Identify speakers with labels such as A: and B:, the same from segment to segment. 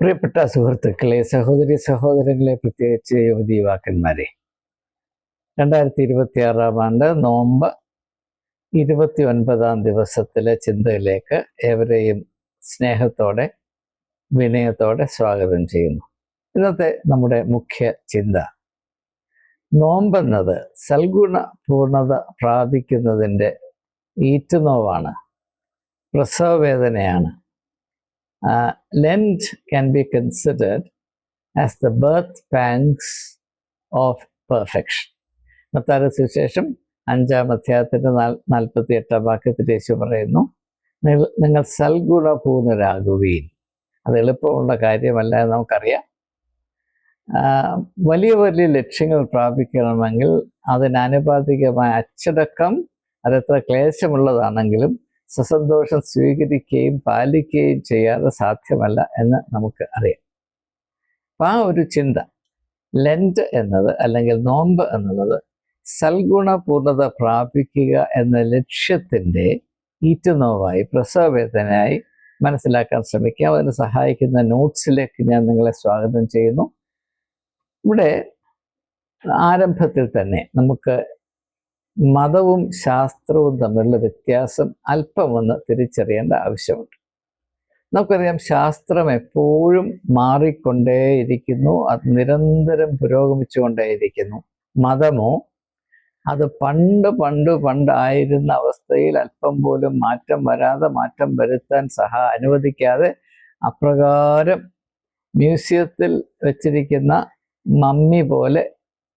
A: പ്രിയപ്പെട്ട സുഹൃത്തുക്കളെ, സഹോദരി സഹോദരങ്ങളെ, പ്രത്യേകിച്ച് യുവതി യുവാക്കന്മാരെ, 2026 ആണ്ട് നോമ്പ് 29 ദിവസത്തിലെ ചിന്തയിലേക്ക് ഏവരെയും സ്നേഹത്തോടെ വിനയത്തോടെ സ്വാഗതം ചെയ്യുന്നു. ഇന്നത്തെ നമ്മുടെ മുഖ്യ ചിന്ത, നോമ്പെന്നത് സൽഗുണ പൂർണ്ണത പ്രാപിക്കുന്നതിൻ്റെ ഈറ്റുനോവാണ്, പ്രസവവേദനയാണ്. Lent can be considered as the birth pangs of perfection. മത്തായിയുടെ സുവിശേഷം 5-ാം അധ്യായത്തിൻ്റെ 48-ാം വാക്യത്തിൽ യേശു പറയുന്നു, നിങ്ങൾ സൽഗുണപൂർണരാകുവീൻ. അത് എളുപ്പമുള്ള കാര്യമല്ല എന്ന് നമുക്കറിയാം. വലിയ വലിയ ലക്ഷ്യങ്ങൾ പ്രാപിക്കണമെങ്കിൽ അതിനനുപാതികമായ അച്ചടക്കം അതെത്ര ക്ലേശമുള്ളതാണെങ്കിലും സസന്തോഷം സ്വീകരിക്കുകയും പാലിക്കുകയും ചെയ്യാതെ സാധ്യമല്ല എന്ന് നമുക്ക് അറിയാം. അപ്പം ആ ഒരു ചിന്ത, ലെൻറ്റ് എന്നത് അല്ലെങ്കിൽ നോമ്പ് എന്നുള്ളത് സൽഗുണപൂർണത പ്രാപിക്കുക എന്ന ലക്ഷ്യത്തിൻ്റെ ഈറ്റുനോവായി, പ്രസവവേദനയായി മനസ്സിലാക്കാൻ ശ്രമിക്കാം. അതിന് സഹായിക്കുന്ന നോട്ട്സിലേക്ക് ഞാൻ നിങ്ങളെ സ്വാഗതം ചെയ്യുന്നു. ഇവിടെ ആരംഭത്തിൽ തന്നെ നമുക്ക് മതവും ശാസ്ത്രവും തമ്മിലുള്ള വ്യത്യാസം അല്പമൊന്ന് തിരിച്ചറിയേണ്ട ആവശ്യമുണ്ട്. നമുക്കറിയാം, ശാസ്ത്രം എപ്പോഴും മാറിക്കൊണ്ടേയിരിക്കുന്നു, അത് നിരന്തരം പുരോഗമിച്ചുകൊണ്ടേയിരിക്കുന്നു. മതമോ അത് പണ്ടായിരുന്ന അവസ്ഥയിൽ അല്പം പോലും മാറ്റം വരാതെ, മാറ്റം വരുത്താൻ അനുവദിക്കാതെ അപ്രകാരം മ്യൂസിയത്തിൽ വെച്ചിരിക്കുന്ന മമ്മി പോലെ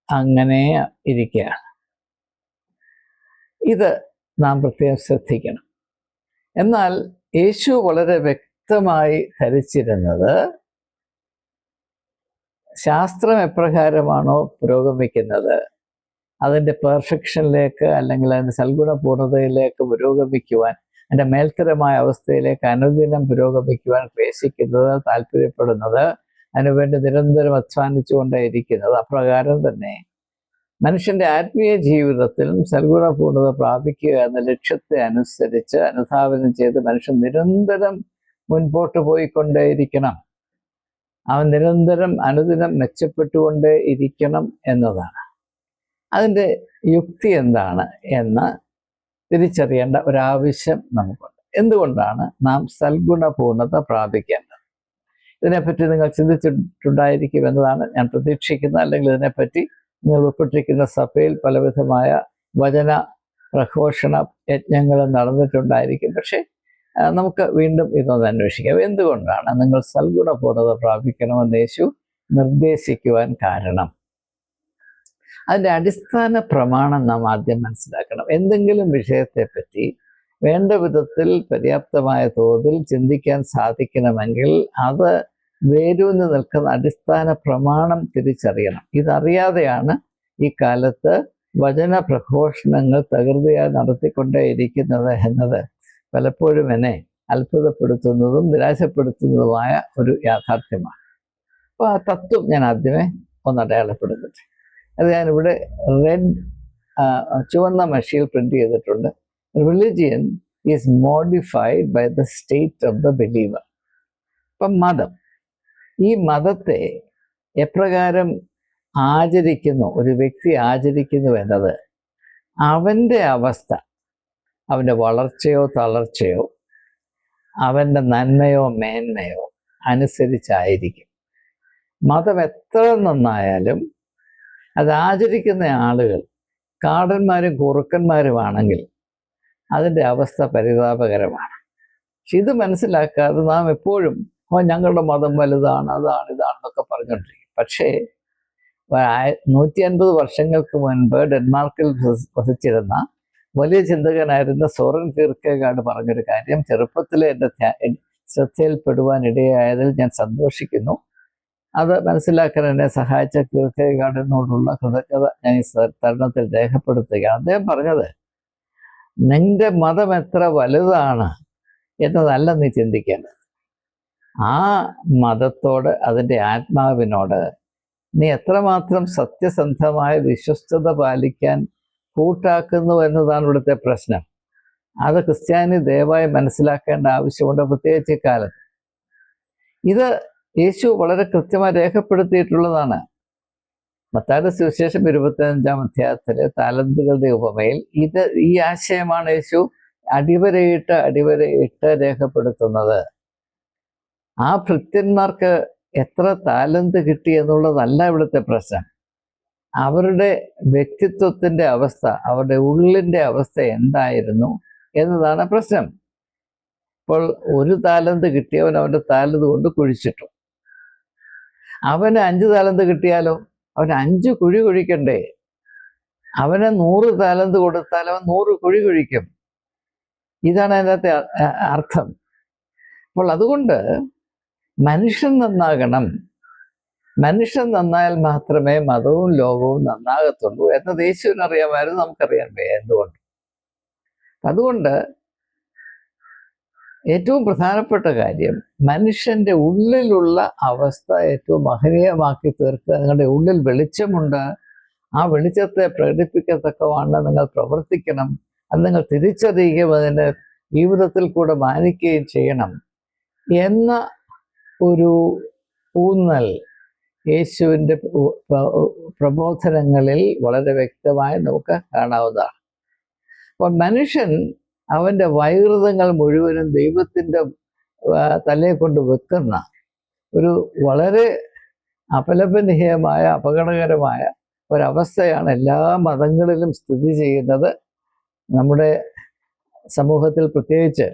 A: അങ്ങനെ ഇരിക്കുകയാണ്. ഇത് നാം പ്രത്യേകം ശ്രദ്ധിക്കണം. എന്നാൽ യേശു വളരെ വ്യക്തമായി ധരിച്ചിരുന്നത്, ശാസ്ത്രം എപ്രകാരമാണോ പുരോഗമിക്കുന്നത് അതിൻ്റെ പെർഫെക്ഷനിലേക്ക് അല്ലെങ്കിൽ അതിൻ്റെ സൽഗുണപൂർണതയിലേക്ക് പുരോഗമിക്കുവാൻ, അതിൻ്റെ മേൽത്തരമായ അവസ്ഥയിലേക്ക് അനുദിനം പുരോഗമിക്കുവാൻ ക്ലേശിക്കുന്നത്, താല്പര്യപ്പെടുന്നത്, അതിനുവേണ്ടി നിരന്തരം അധ്വാനിച്ചുകൊണ്ടേയിരിക്കുന്നത്, അപ്രകാരം തന്നെ മനുഷ്യൻ്റെ ആത്മീയ ജീവിതത്തിലും സൽഗുണപൂർണത പ്രാപിക്കുക എന്ന ലക്ഷ്യത്തെ അനുസരിച്ച് അനുധാവനം ചെയ്ത് മനുഷ്യൻ നിരന്തരം മുൻപോട്ട് പോയിക്കൊണ്ടേയിരിക്കണം. അവൻ നിരന്തരം അനുദിനം മെച്ചപ്പെട്ടുകൊണ്ടേ ഇരിക്കണം എന്നതാണ്. അതിൻ്റെ യുക്തി എന്താണ് എന്ന് തിരിച്ചറിയേണ്ട ഒരാവശ്യം നമുക്കുണ്ട്. എന്തുകൊണ്ടാണ് നാം സൽഗുണപൂർണത പ്രാപിക്കേണ്ടത്? ഇതിനെപ്പറ്റി നിങ്ങൾ ചിന്തിച്ചിട്ടുണ്ടായിരിക്കും എന്നതാണ് ഞാൻ പ്രതീക്ഷിക്കുന്നത്. അല്ലെങ്കിൽ ഇതിനെപ്പറ്റി നിങ്ങൾ ഉൾപ്പെട്ടിരിക്കുന്ന സഭയിൽ പലവിധമായ വചന പ്രഘോഷണ യജ്ഞങ്ങളും നടന്നിട്ടുണ്ടായിരിക്കും. പക്ഷേ നമുക്ക് വീണ്ടും ഇതൊന്ന് അന്വേഷിക്കാം. എന്തുകൊണ്ടാണ് നിങ്ങൾ സൽഗുണപൂർണത പ്രാപിക്കണമെന്ന് യേശു നിർദ്ദേശിക്കുവാൻ കാരണം? അതിൻ്റെ അടിസ്ഥാന പ്രമാണം നാം ആദ്യം മനസ്സിലാക്കണം. എന്തെങ്കിലും വിഷയത്തെപ്പറ്റി വേണ്ട വിധത്തിൽ പര്യാപ്തമായ തോതിൽ ചിന്തിക്കാൻ സാധിക്കണമെങ്കിൽ അത് വേരൂന്നി നിൽക്കുന്ന അടിസ്ഥാന പ്രമാണം തിരിച്ചറിയണം. ഇതറിയാതെയാണ് ഈ കാലത്ത് വചന പ്രഘോഷണങ്ങൾ തകൃതിയായി നടത്തിക്കൊണ്ടേയിരിക്കുന്നത് എന്നത് പലപ്പോഴും എന്നെ അത്ഭുതപ്പെടുത്തുന്നതും നിരാശപ്പെടുത്തുന്നതുമായ ഒരു യാഥാർത്ഥ്യമാണ്. അപ്പോൾ ആ തത്വം ഞാൻ ആദ്യമേ ഒന്ന് അടയാളപ്പെടുത്തട്ടെ. അത് ഞാനിവിടെ ചുവന്ന മഷിയിൽ പ്രിന്റ് ചെയ്തിട്ടുണ്ട്. Religion is modified by the state of the believer. അപ്പം മതം, ഈ മതത്തെ എപ്രകാരം ആചരിക്കുന്നു, ഒരു വ്യക്തി ആചരിക്കുന്നു എന്നത് അവൻ്റെ അവസ്ഥ, അവൻ്റെ വളർച്ചയോ തളർച്ചയോ, അവൻ്റെ നന്മയോ മേന്മയോ അനുസരിച്ചായിരിക്കും. മതം എത്ര നന്നായാലും അത് ആചരിക്കുന്ന ആളുകൾ കാടന്മാരും കുറുക്കന്മാരുമാണെങ്കിൽ അതിൻ്റെ അവസ്ഥ പരിതാപകരമാണ്. പക്ഷെ ഇത് മനസ്സിലാക്കാതെ നാം എപ്പോഴും ഞങ്ങളുടെ മതം വലുതാണ്, അതാണ്, ഇതാണെന്നൊക്കെ പറഞ്ഞുകൊണ്ടിരിക്കും. പക്ഷേ 150 വർഷങ്ങൾക്ക് മുൻപ് ഡെൻമാർക്കിൽ വസിച്ചിരുന്ന വലിയ ചിന്തകനായിരുന്ന സോറൻ കീർക്കെഗാർഡ് പറഞ്ഞൊരു കാര്യം ചെറുപ്പത്തിലെ എൻ്റെ ശ്രദ്ധയിൽപ്പെടുവാൻ ഇടയായതിൽ ഞാൻ സന്തോഷിക്കുന്നു. അത് മനസ്സിലാക്കാൻ എന്നെ സഹായിച്ച കീർക്കെഗാർഡിനോടുള്ള കൃതജ്ഞത ഞാൻ ഈ തരുണത്തിൽ രേഖപ്പെടുത്തുകയാണ്. അദ്ദേഹം പറഞ്ഞത്, നിന്റെ മതം എത്ര വലുതാണ് എന്നതല്ല നീ ചിന്തിക്കേണ്ടത്, ആ മതത്തോട്, അതിൻ്റെ ആത്മാവിനോട് നീ എത്രമാത്രം സത്യസന്ധമായ വിശ്വസ്തത പാലിക്കാൻ കൂട്ടാക്കുന്നു എന്നതാണ് ഇവിടുത്തെ പ്രശ്നം. അത് ക്രിസ്ത്യാനി ദയവായി മനസ്സിലാക്കേണ്ട ആവശ്യമുണ്ട്, പ്രത്യേകിച്ച് ഇക്കാലത്ത്. ഇത് യേശു വളരെ കൃത്യമായി രേഖപ്പെടുത്തിയിട്ടുള്ളതാണ്. മത്തായിയുടെ സുവിശേഷം 25-ാം അധ്യായത്തിലെ താലന്തുകളുടെ ഉപമയിൽ ഈ ആശയമാണ് യേശു അടിവരയിട്ട് രേഖപ്പെടുത്തുന്നത്. ആ ഭൃത്യന്മാർക്ക് എത്ര താലന്ത് കിട്ടി എന്നുള്ളതല്ല ഇവിടുത്തെ പ്രശ്നം. അവരുടെ വ്യക്തിത്വത്തിൻ്റെ അവസ്ഥ, അവരുടെ ഉള്ളിൻ്റെ അവസ്ഥ എന്തായിരുന്നു എന്നതാണ് പ്രശ്നം. അപ്പോൾ 1 താലന്ത് കിട്ടിയവൻ അവൻ്റെ താലന്ത് കൊണ്ട് കുഴിച്ചിട്ടു. അവന് 5 താലന്ത് കിട്ടിയാലോ അവൻ 5 കുഴി കുഴിക്കണ്ടേ? അവന് 100 താലന്ത് കൊടുത്താൽ അവൻ 100 കുഴി കുഴിക്കും. ഇതാണ് അതിനകത്തെ അർത്ഥം. അപ്പോൾ അതുകൊണ്ട് മനുഷ്യൻ നന്നാകണം. മനുഷ്യൻ നന്നായാൽ മാത്രമേ മതവും ലോകവും നന്നാകത്തുള്ളൂ എന്നത് യേശുവിനറിയാമായിരുന്നു, നമുക്കറിയാൻ വയ്യ എന്തുകൊണ്ട്. അതുകൊണ്ട് ഏറ്റവും പ്രധാനപ്പെട്ട കാര്യം മനുഷ്യൻ്റെ ഉള്ളിലുള്ള അവസ്ഥ ഏറ്റവും മഹനീയമാക്കി തീർക്കുക. നിങ്ങളുടെ ഉള്ളിൽ വെളിച്ചമുണ്ട്, ആ വെളിച്ചത്തെ പ്രകടിപ്പിക്കത്തക്കവണ്ണം നിങ്ങൾ പ്രവർത്തിക്കണം. അത് നിങ്ങൾ തിരിച്ചറിയുകയും അതിൻ്റെ ജീവിതത്തിൽ കൂടെ മാനിക്കുകയും ചെയ്യണം എന്ന ഒരു ഊന്നൽ യേശുവിൻ്റെ പ്രബോധനങ്ങളിൽ വളരെ വ്യക്തമായി നമുക്ക് കാണാവുന്നതാണ്. അപ്പോൾ മനുഷ്യൻ അവൻ്റെ വൈകൃതങ്ങൾ മുഴുവനും ദൈവത്തിൻ്റെ തലയെ കൊണ്ട് വെക്കുന്ന ഒരു വളരെ അപലപനീയമായ അപകടകരമായ ഒരവസ്ഥയാണ് എല്ലാ മതങ്ങളിലും സ്ഥിതി ചെയ്യുന്നത്. നമ്മുടെ സമൂഹത്തിൽ പ്രത്യേകിച്ച്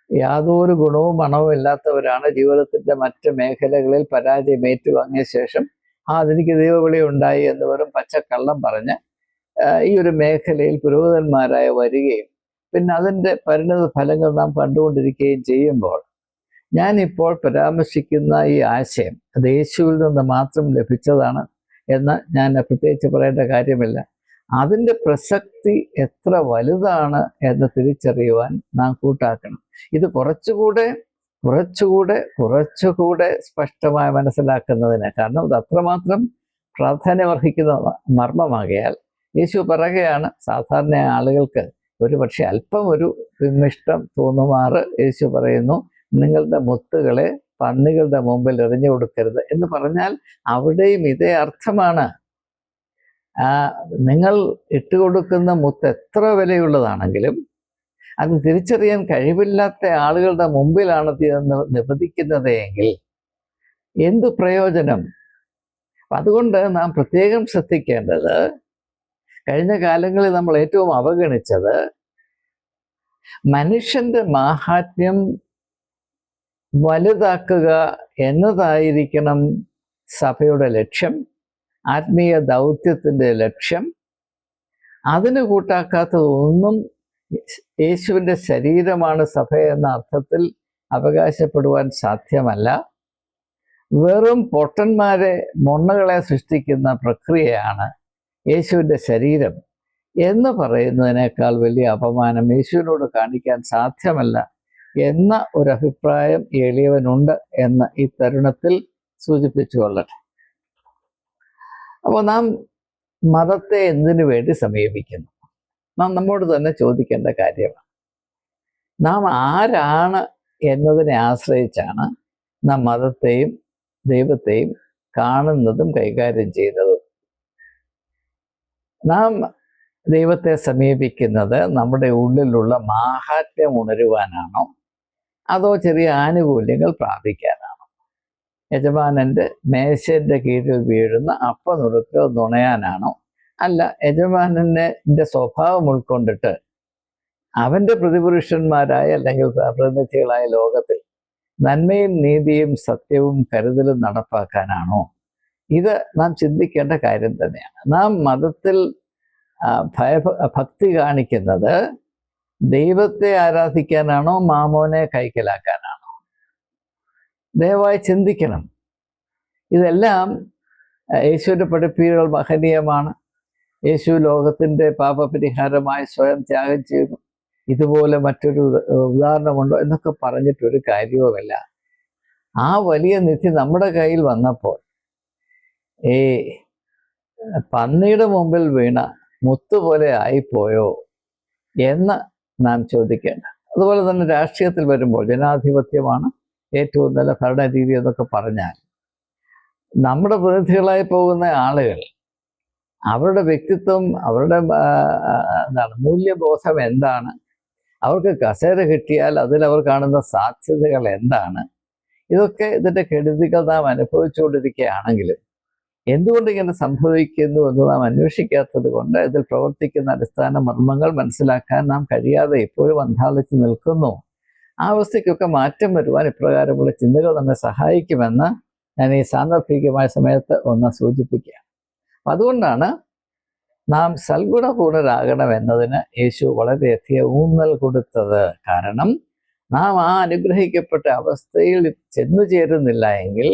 A: യാതൊരു ഗുണവും മണവും ഇല്ലാത്തവരാണ് ജീവിതത്തിൻ്റെ മറ്റ് മേഖലകളിൽ പരാജയം ഏറ്റുവാങ്ങിയ ശേഷം അതെനിക്ക് ദൈവവിളി ഉണ്ടായി എന്ന് വെറും പച്ചക്കള്ളം പറഞ്ഞ് ഈ ഒരു മേഖലയിൽ പുരോഹിതന്മാരായി വരികയും പിന്നെ അതിൻ്റെ പരിണത ഫലങ്ങൾ നാം കണ്ടുകൊണ്ടിരിക്കുകയും ചെയ്യുമ്പോൾ ഞാനിപ്പോൾ പരാമർശിക്കുന്ന ഈ ആശയം അത് യേശുവിൽ നിന്ന് മാത്രം ലഭിച്ചതാണ് എന്ന് ഞാൻ പ്രത്യേകിച്ച് പറയേണ്ട കാര്യമില്ല. അതിൻ്റെ പ്രസക്തി എത്ര വലുതാണ് എന്ന് തിരിച്ചറിയുവാൻ നാം കൂട്ടാക്കണം. ഇത് കുറച്ചുകൂടെ സ്പഷ്ടമായി മനസ്സിലാക്കുന്നതിന്, കാരണം അത് അത്രമാത്രം പ്രാധാന്യമർഹിക്കുന്ന മർമ്മമാകയാൽ യേശു പറയുകയാണ്, സാധാരണ ആളുകൾക്ക് ഒരു പക്ഷെ അല്പം ഒരു വിമിഷ്ടം തോന്നുമാറ് യേശു പറയുന്നു, നിങ്ങളുടെ മുത്തുകളെ പന്നികളുടെ മുമ്പിൽ എറിഞ്ഞു കൊടുക്കരുത് എന്ന് പറഞ്ഞാൽ അവിടെയും ഇതേ അർത്ഥമാണ്. നിങ്ങൾ ഇട്ടുകൊടുക്കുന്ന മുത്ത് എത്ര വിലയുള്ളതാണെങ്കിലും അത് തിരിച്ചറിയാൻ കഴിവില്ലാത്ത ആളുകളുടെ മുമ്പിലാണ് നിബന്ധിക്കുന്നത് എങ്കിൽ എന്ത് പ്രയോജനം? അതുകൊണ്ട് നാം പ്രത്യേകം ശ്രദ്ധിക്കേണ്ടത്, കഴിഞ്ഞ കാലങ്ങളിൽ നമ്മൾ ഏറ്റവും അവഗണിച്ചത് മനുഷ്യന്റെ മാഹാത്മ്യം വലുതാക്കുക എന്നതായിരിക്കണം സഭയുടെ ലക്ഷ്യം, ആത്മീയ ദൗത്യത്തിൻ്റെ ലക്ഷ്യം. അതിന് കൂട്ടാക്കാത്തതൊന്നും യേശുവിൻ്റെ ശരീരമാണ് സഭ എന്ന അർത്ഥത്തിൽ അവകാശപ്പെടുവാൻ സാധ്യമല്ല. വെറും പൊട്ടന്മാരെ മൊണ്ണകളെ സൃഷ്ടിക്കുന്ന പ്രക്രിയയാണ് യേശുവിൻ്റെ ശരീരം എന്ന് പറയുന്നതിനേക്കാൾ വലിയ അപമാനം യേശുവിനോട് കാണിക്കാൻ സാധ്യമല്ല എന്ന ഒരു അഭിപ്രായം എളിയവനുണ്ട് എന്ന് ഈ തരുണത്തിൽ സൂചിപ്പിച്ചു കൊള്ളട്ടെ. അപ്പോൾ നാം മതത്തെ എന്തിനു വേണ്ടി സമീപിക്കുന്നു? നാം നമ്മോട് തന്നെ ചോദിക്കേണ്ട കാര്യമാണ്. നാം ആരാണ് എന്നതിനെ ആശ്രയിച്ചാണ് നാം മതത്തെയും ദൈവത്തെയും കാണുന്നതും കൈകാര്യം ചെയ്യുന്നതും. നാം ദൈവത്തെ സമീപിക്കുന്നത് നമ്മുടെ ഉള്ളിലുള്ള മാഹാത്മ്യം ഉണരുവാനാണോ, അതോ ചെറിയ ആനുകൂല്യങ്ങൾ പ്രാപിക്കാനാണോ? യജമാനൻ്റെ മേശയുടെ കീഴിൽ വീഴുന്ന നുറുക്ക് നുണയാനാണോ? അല്ല, യജമാനൻ്റെ സ്വഭാവം ഉൾക്കൊണ്ടിട്ട് അവൻ്റെ പ്രതിപുരുഷന്മാരായ അല്ലെങ്കിൽ പ്രതിനിധികളായ ലോകത്തിൽ നന്മയും നീതിയും സത്യവും കരുതലും നടപ്പാക്കാനാണോ? ഇത് നാം ചിന്തിക്കേണ്ട കാര്യം തന്നെയാണ്. നാം മതത്തിൽ ഭക്തി കാണിക്കുന്നത് ദൈവത്തെ ആരാധിക്കാനാണോ, മാമോനെ കൈക്കലാക്കാനാണോ? ദയവായി ചിന്തിക്കണം. ഇതെല്ലാം യേശുവിൻ്റെ പഠിപ്പീരുകൾ മഹനീയമാണ്. യേശു ലോകത്തിൻ്റെ പാപപരിഹാരമായി സ്വയം ത്യാഗം ചെയ്തു. ഇതുപോലെ മറ്റൊരു ഉദാഹരണമുണ്ടോ എന്നൊക്കെ പറഞ്ഞിട്ടൊരു കാര്യവുമില്ല. ആ വലിയ നിധി നമ്മുടെ കയ്യിൽ വന്നപ്പോൾ ഈ പന്നിയുടെ മുമ്പിൽ വീണ മുത്തുപോലെ ആയിപ്പോയോ എന്ന് നാം ചോദിക്കേണ്ട. അതുപോലെ തന്നെ രാഷ്ട്രീയത്തിൽ വരുമ്പോൾ ജനാധിപത്യമാണ്, ഏറ്റവും നല്ല ഭരണ രീതി എന്നൊക്കെ പറഞ്ഞാൽ നമ്മുടെ പ്രതിനിധികളായി പോകുന്ന ആളുകൾ അവരുടെ വ്യക്തിത്വം, അവരുടെ മൂല്യബോധം എന്താണ്, അവർക്ക് കസേര കിട്ടിയാൽ അതിൽ അവർ കാണുന്ന സാധ്യതകൾ എന്താണ്, ഇതൊക്കെ ഇതിൻ്റെ കെടുതികൾ നാം അനുഭവിച്ചുകൊണ്ടിരിക്കുകയാണെങ്കിലും എന്തുകൊണ്ട് ഇങ്ങനെ സംഭവിക്കുന്നു എന്ന് നാം അന്വേഷിക്കാത്തത് കൊണ്ട് ഇതിൽ പ്രവർത്തിക്കുന്ന അടിസ്ഥാന മർമ്മങ്ങൾ മനസ്സിലാക്കാൻ നാം കഴിയാതെ ഇപ്പോഴും അന്ധാളിച്ച് നിൽക്കുന്നു. ആ അവസ്ഥയ്ക്കൊക്കെ മാറ്റം വരുവാൻ ഇപ്രകാരമുള്ള ചിന്തകൾ നമ്മെ സഹായിക്കുമെന്ന് ഞാൻ ഈ സാന്ദർഭികമായ സമയത്ത് ഒന്ന് സൂചിപ്പിക്കുകയാണ്. അപ്പം അതുകൊണ്ടാണ് നാം സൽഗുണപൂർണരാകണം എന്നതിന് യേശു വളരെയധികം ഊന്നൽ കൊടുത്തത്. കാരണം നാം ആ അനുഗ്രഹിക്കപ്പെട്ട അവസ്ഥയിൽ ചെന്നു ചേരുന്നില്ല എങ്കിൽ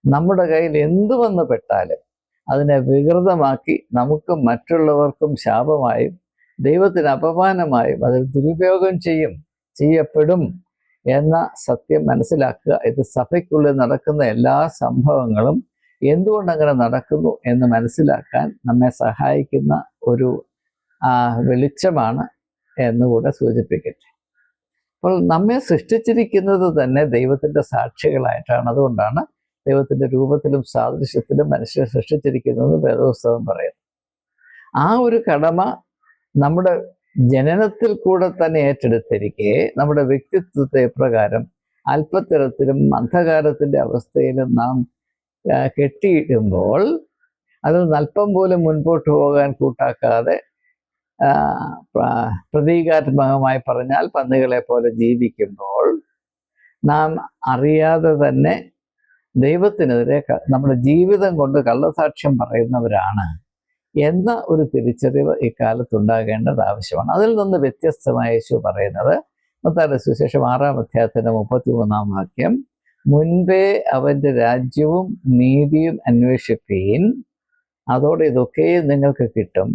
A: നമ്മുടെ കയ്യിൽ എന്തു വന്ന് പെട്ടാലും അതിനെ വികൃതമാക്കി നമുക്കും മറ്റുള്ളവർക്കും ശാപമായും ദൈവത്തിന് അപമാനമായും അതിൽ ദുരുപയോഗം ചെയ്യപ്പെടും എന്ന സത്യം മനസ്സിലാക്കുക. ഇത് സഭയ്ക്കുള്ളിൽ നടക്കുന്ന എല്ലാ സംഭവങ്ങളും എന്തുകൊണ്ടങ്ങനെ നടക്കുന്നു എന്ന് മനസ്സിലാക്കാൻ നമ്മെ സഹായിക്കുന്ന ഒരു വെളിച്ചമാണ് എന്നുകൂടെ സൂചിപ്പിക്കട്ടെ. അപ്പോൾ നമ്മെ സൃഷ്ടിച്ചിരിക്കുന്നത് തന്നെ ദൈവത്തിൻ്റെ സാക്ഷികളായിട്ടാണ്. അതുകൊണ്ടാണ് ദൈവത്തിൻ്റെ രൂപത്തിലും സാദൃശ്യത്തിലും മനുഷ്യരെ സൃഷ്ടിച്ചിരിക്കുന്നത് വേദപുസ്തകം പറയുന്നു. ആ ഒരു കടമ നമ്മുടെ ജനനത്തിൽ കൂടെ തന്നെ ഏറ്റെടുത്തിരിക്കെ നമ്മുടെ വ്യക്തിത്വത്തെ പ്രകാരം അല്പത്തരത്തിലും അന്ധകാരത്തിൻ്റെ അവസ്ഥയിലും നാം കെട്ടിയിടുമ്പോൾ അതിൽ അല്പം പോലും മുൻപോട്ട് പോകാൻ കൂട്ടാക്കാതെ പ്രതീകാത്മകമായി പറഞ്ഞാൽ പന്നികളെ പോലെ ജീവിക്കുമ്പോൾ നാം അറിയാതെ തന്നെ ദൈവത്തിനെതിരെ നമ്മുടെ ജീവിതം കൊണ്ട് കള്ളസാക്ഷ്യം പറയുന്നവരാണ് എന്ന ഒരു തിരിച്ചറിവ് ഇക്കാലത്തുണ്ടാകേണ്ടത് ആവശ്യമാണ്. അതിൽ നിന്ന് വ്യത്യസ്തമായ യേശു പറയുന്നത് മത്തായിയുടെ സുവിശേഷം 6-ാം അധ്യായത്തിൻ്റെ 33-ാം വാക്യം, മുൻപേ അവൻ്റെ രാജ്യവും നീതിയും അന്വേഷിപ്പീൻ, അതോടെ ഇതൊക്കെയും നിങ്ങൾക്ക് കിട്ടും.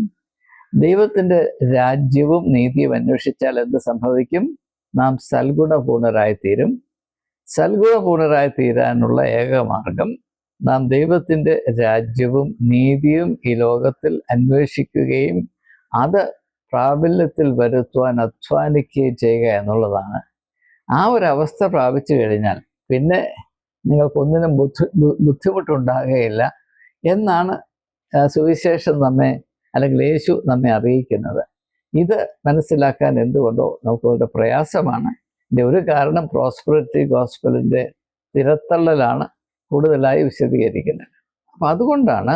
A: ദൈവത്തിൻ്റെ രാജ്യവും നീതിയും അന്വേഷിച്ചാൽ എന്ത് സംഭവിക്കും? നാം സൽഗുണപൂർണരായിത്തീരും. സൽഗുണപൂർണരായി തീരാനുള്ള ഏക മാർഗം നാം ദൈവത്തിൻ്റെ രാജ്യവും നീതിയും ഈ ലോകത്തിൽ അന്വേഷിക്കുകയും അത് പ്രാബല്യത്തിൽ വരുത്തുവാൻ അധ്വാനിക്കുകയും ചെയ്യുക എന്നുള്ളതാണ്. ആ ഒരവസ്ഥ പ്രാപിച്ചു കഴിഞ്ഞാൽ പിന്നെ നിങ്ങൾക്കൊന്നിനും ബുദ്ധിമുട്ടുണ്ടാകുകയില്ല എന്നാണ് സുവിശേഷം നമ്മെ, അല്ലെങ്കിൽ യേശു നമ്മെ അറിയിക്കുന്നത്. ഇത് മനസ്സിലാക്കാൻ എന്തുകൊണ്ടോ നമുക്ക് വളരെ പ്രയാസമാണ്. ഇതിൻ്റെ ഒരു കാരണം പ്രോസ്പെറിറ്റി ഗോസ്പലിൻ്റെ തിരത്തള്ളലാണ് കൂടുതലായി വിശദീകരിക്കുന്നത്. അപ്പം അതുകൊണ്ടാണ്